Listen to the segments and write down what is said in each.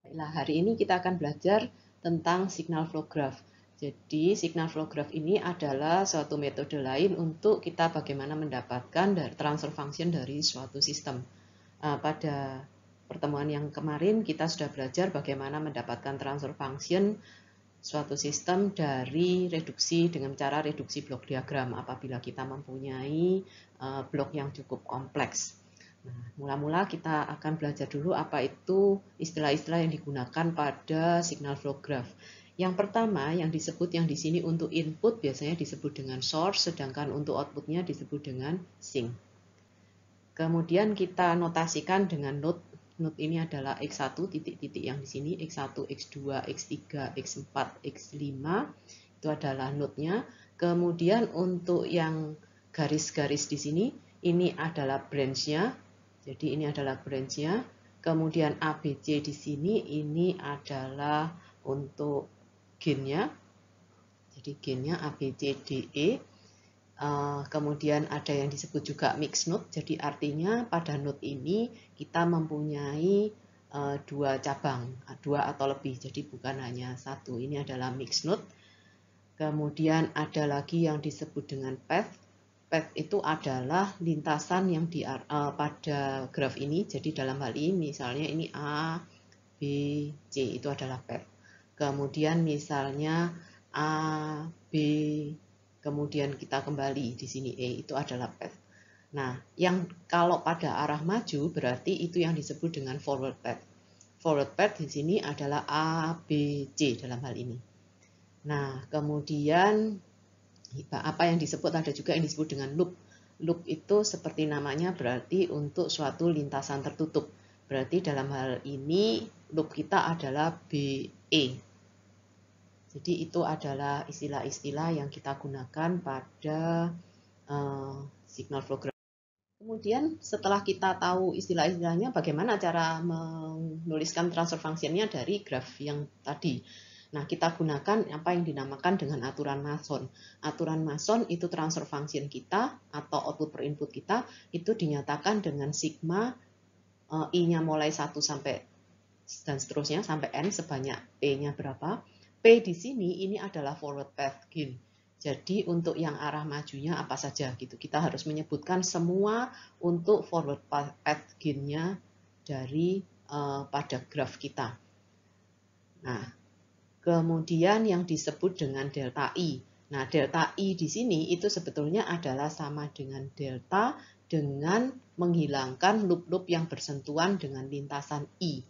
Baiklah, hari ini kita akan belajar tentang signal flow graph. Jadi, signal flow graph ini adalah suatu metode lain untuk kita bagaimana mendapatkan transfer function dari suatu sistem. Pada pertemuan yang kemarin, kita sudah belajar bagaimana mendapatkan transfer function suatu sistem dari reduksi dengan cara reduksi blok diagram apabila kita mempunyai blok yang cukup kompleks. Nah, mula-mula kita akan belajar dulu apa itu istilah-istilah yang digunakan pada signal flow graph. Yang pertama, yang disebut yang di sini untuk input biasanya disebut dengan source, sedangkan untuk outputnya disebut dengan sink. Kemudian kita notasikan dengan node. Node ini adalah X1, titik-titik yang di sini, X1, X2, X3, X4, X5, itu adalah node-nya. Kemudian untuk yang garis-garis di sini, ini adalah branch-nya. Jadi ini adalah branch-nya. Kemudian ABC di sini, ini adalah untuk gain-nya. Jadi gain-nya ABCDE. Kemudian ada yang disebut juga mix node. Jadi artinya pada node ini kita mempunyai dua cabang, dua atau lebih. Jadi bukan hanya satu. Ini adalah mix node. Kemudian ada lagi yang disebut dengan path. Path itu adalah lintasan yang pada graf ini. Jadi dalam hal ini misalnya ini A, B, C itu adalah path. Kemudian misalnya A, B, kemudian kita kembali di sini E, itu adalah path. Nah, yang kalau pada arah maju berarti itu yang disebut dengan forward path. Forward path di sini adalah A, B, C dalam hal ini. Nah, kemudian apa yang disebut ada juga yang disebut dengan loop. Loop itu seperti namanya berarti untuk suatu lintasan tertutup. Berarti dalam hal ini loop kita adalah BE. Jadi itu adalah istilah-istilah yang kita gunakan pada signal flow graph. Kemudian setelah kita tahu istilah-istilahnya, bagaimana cara menuliskan transfer function-nya dari graf yang tadi. Nah, kita gunakan apa yang dinamakan dengan aturan Mason. Aturan Mason itu transfer function kita atau output per input kita itu dinyatakan dengan sigma I-nya mulai 1 sampai dan seterusnya sampai N sebanyak P-nya berapa. P di sini ini adalah forward path gain. Jadi untuk yang arah majunya apa saja gitu. Kita harus menyebutkan semua untuk forward path gain-nya dari pada graf kita. Nah, kemudian yang disebut dengan delta I. Nah, delta I di sini itu sebetulnya adalah sama dengan delta dengan menghilangkan loop-loop yang bersentuhan dengan lintasan I.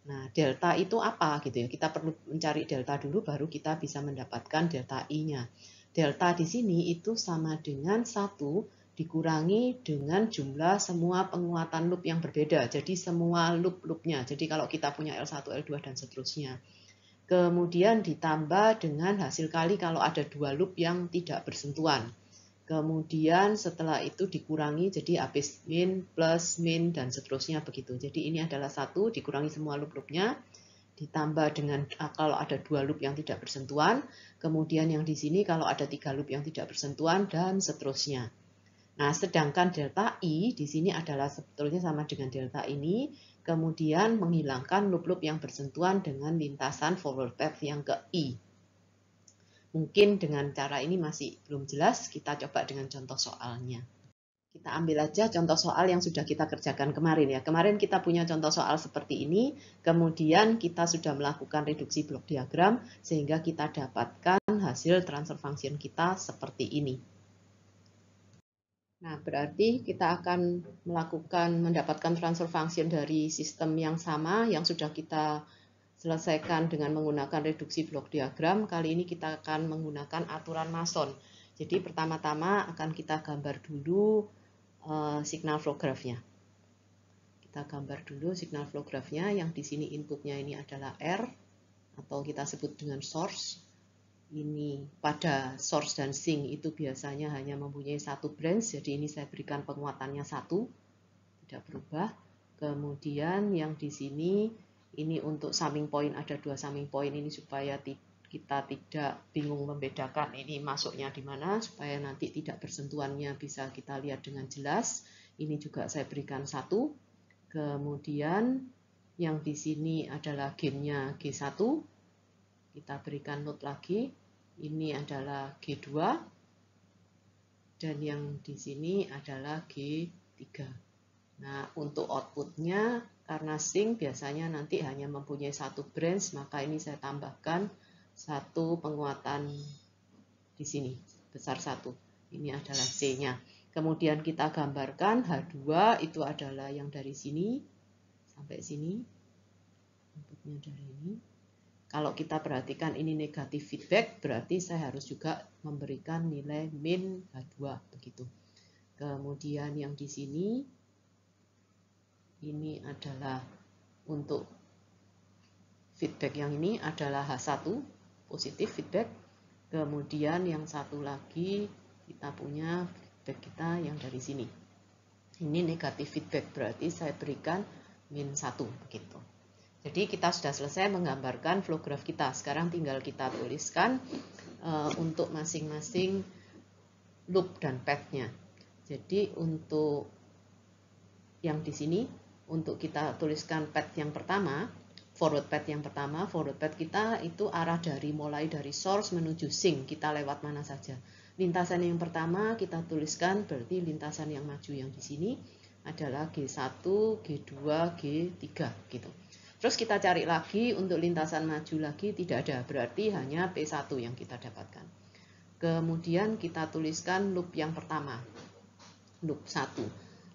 Nah, delta itu apa gitu ya? Kita perlu mencari delta dulu baru kita bisa mendapatkan delta I-nya. Delta di sini itu sama dengan 1 dikurangi dengan jumlah semua penguatan loop yang berbeda. Jadi semua loop-loopnya. Jadi kalau kita punya L1, L2 dan seterusnya. Kemudian ditambah dengan hasil kali kalau ada dua loop yang tidak bersentuhan. Kemudian setelah itu dikurangi jadi habis min, plus, min, dan seterusnya begitu. Jadi ini adalah 1 dikurangi semua loop-loopnya, ditambah dengan kalau ada dua loop yang tidak bersentuhan, kemudian yang di sini kalau ada 3 loop yang tidak bersentuhan, dan seterusnya. Nah, sedangkan delta I di sini adalah sebetulnya sama dengan delta ini, kemudian menghilangkan loop-loop yang bersentuhan dengan lintasan forward path yang ke I. Mungkin dengan cara ini masih belum jelas, kita coba dengan contoh soalnya. Kita ambil aja contoh soal yang sudah kita kerjakan kemarin ya. Kemarin kita punya contoh soal seperti ini, kemudian kita sudah melakukan reduksi blok diagram, sehingga kita dapatkan hasil transfer function kita seperti ini. Nah, berarti kita akan mendapatkan transfer function dari sistem yang sama, yang sudah kita selesaikan dengan menggunakan reduksi blok diagram. Kali ini kita akan menggunakan aturan Mason. Jadi pertama-tama akan kita gambar dulu signal flow graph-nya. Kita gambar dulu signal flow graph-nya, yang di sini inputnya ini adalah R, atau kita sebut dengan source. Ini pada source dan sink itu biasanya hanya mempunyai satu branch, jadi ini saya berikan penguatannya 1, tidak berubah. Kemudian yang di sini ini untuk summing point, ada 2 summing point ini supaya kita tidak bingung membedakan ini masuknya di mana, supaya nanti tidak bersentuhannya bisa kita lihat dengan jelas. Ini juga saya berikan 1. Kemudian Yang di sini adalah gainnya G1, kita berikan note lagi. Ini adalah G2, dan yang di sini adalah G3. Nah, untuk outputnya, karena sync biasanya nanti hanya mempunyai satu branch, maka ini saya tambahkan satu penguatan di sini, besar 1. Ini adalah C-nya. Kemudian kita gambarkan H2 itu adalah yang dari sini sampai sini. Inputnya dari ini. Kalau kita perhatikan ini negatif feedback, berarti saya harus juga memberikan nilai min H2 begitu. Kemudian yang di sini ini adalah untuk feedback yang ini adalah H1 positif feedback. Kemudian yang satu lagi kita punya feedback kita yang dari sini. Ini negatif feedback, berarti saya berikan min 1 begitu. Jadi kita sudah selesai menggambarkan flow graph kita. Sekarang tinggal kita tuliskan untuk masing-masing loop dan path-nya. Jadi untuk yang di sini, untuk kita tuliskan path yang pertama, forward path yang pertama, forward path kita itu arah mulai dari source menuju sink, kita lewat mana saja. Lintasan yang pertama kita tuliskan, berarti lintasan yang maju yang di sini adalah G1, G2, G3 gitu. Terus kita cari lagi untuk lintasan maju lagi tidak ada, berarti hanya P1 yang kita dapatkan. Kemudian kita tuliskan loop yang pertama, loop 1.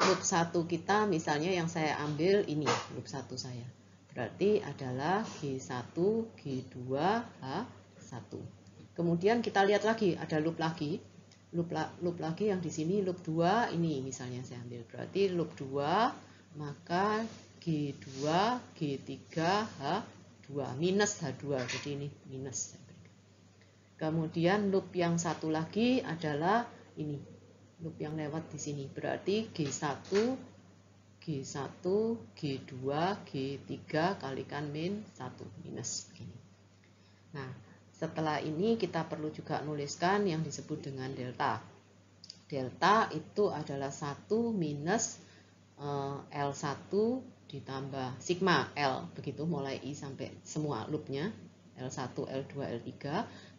Loop 1 kita misalnya yang saya ambil ini, loop 1 saya. Berarti adalah G1, G2, H1. Kemudian kita lihat lagi, ada loop lagi. Loop lagi yang di sini, loop 2 ini misalnya saya ambil. Berarti loop 2, maka G2, G3, H2, minus H2, jadi ini minus. Kemudian loop yang satu lagi adalah ini, loop yang lewat di sini, berarti G1, G1, G2, G3 kalikan min 1, minus. Nah, setelah ini kita perlu juga nuliskan yang disebut dengan delta. Delta itu adalah 1 minus L1 ditambah sigma L, begitu mulai I sampai semua loopnya, L1, L2, L3.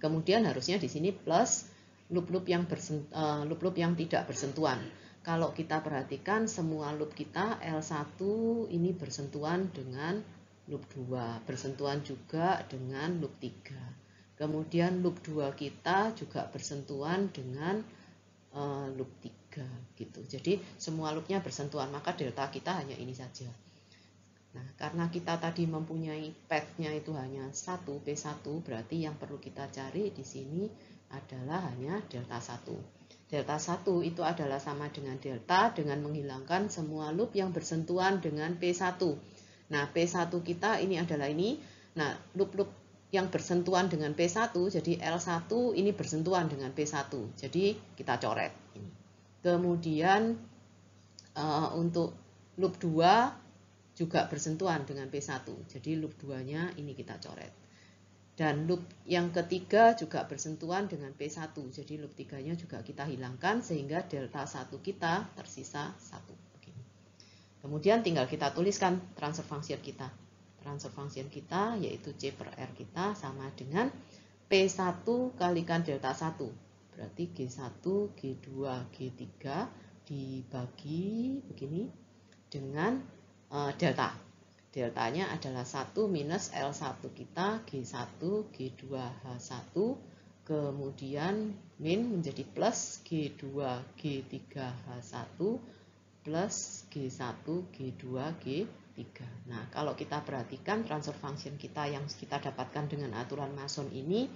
Kemudian harusnya di sini plus loop-loop yang tidak bersentuhan. Kalau kita perhatikan semua loop kita L1 ini bersentuhan dengan loop 2, bersentuhan juga dengan loop 3. Kemudian loop 2 kita juga bersentuhan dengan loop 3 gitu. Jadi semua loopnya bersentuhan, maka delta kita hanya ini saja. Nah, karena kita tadi mempunyai path-nya itu hanya 1, P1, berarti yang perlu kita cari di sini adalah hanya delta 1. Delta 1 itu adalah sama dengan delta dengan menghilangkan semua loop yang bersentuhan dengan P1. Nah, P1 kita ini adalah ini. Nah, loop-loop yang bersentuhan dengan P1, jadi L1 ini bersentuhan dengan P1. Jadi kita coret ini. Kemudian untuk loop 2 juga bersentuhan dengan P1. Jadi loop 2-nya ini kita coret. Dan loop yang ketiga juga bersentuhan dengan P1. Jadi loop 3-nya juga kita hilangkan sehingga delta 1 kita tersisa 1. Begini. Kemudian tinggal kita tuliskan transfer function kita. Transfer function kita yaitu C per R kita sama dengan P1 kalikan delta 1. Berarti G1, G2, G3 dibagi begini dengan delta. Deltanya adalah 1 minus L1 kita, G1, G2, H1, kemudian min menjadi plus G2, G3, H1, plus G1, G2, G3. Nah, kalau kita perhatikan transfer function kita yang kita dapatkan dengan aturan Mason ini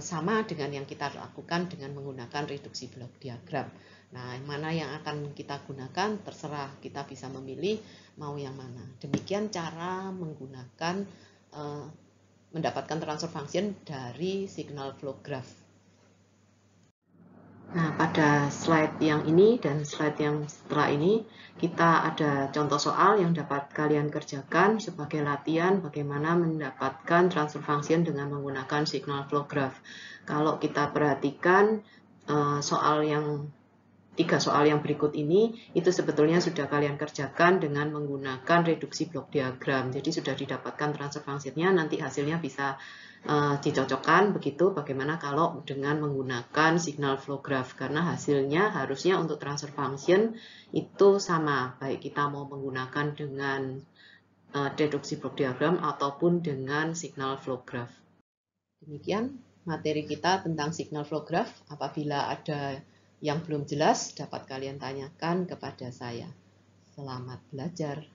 sama dengan yang kita lakukan dengan menggunakan reduksi blok diagram. Nah, mana yang akan kita gunakan terserah, kita bisa memilih mau yang mana. Demikian cara menggunakan mendapatkan transfer function dari signal flow graph. Nah, pada slide yang ini dan slide yang setelah ini kita ada contoh soal yang dapat kalian kerjakan sebagai latihan bagaimana mendapatkan transfer function dengan menggunakan signal flow graph. Kalau kita perhatikan soal yang 3 soal yang berikut ini itu sebetulnya sudah kalian kerjakan dengan menggunakan reduksi blok diagram. Jadi sudah didapatkan transfer function-nya, nanti hasilnya bisa dicocokkan begitu. Bagaimana kalau dengan menggunakan signal flow graph, karena hasilnya harusnya untuk transfer function itu sama, baik kita mau menggunakan dengan reduksi blok diagram ataupun dengan signal flow graph. Demikian materi kita tentang signal flow graph. Apabila ada yang belum jelas, dapat kalian tanyakan kepada saya. Selamat belajar.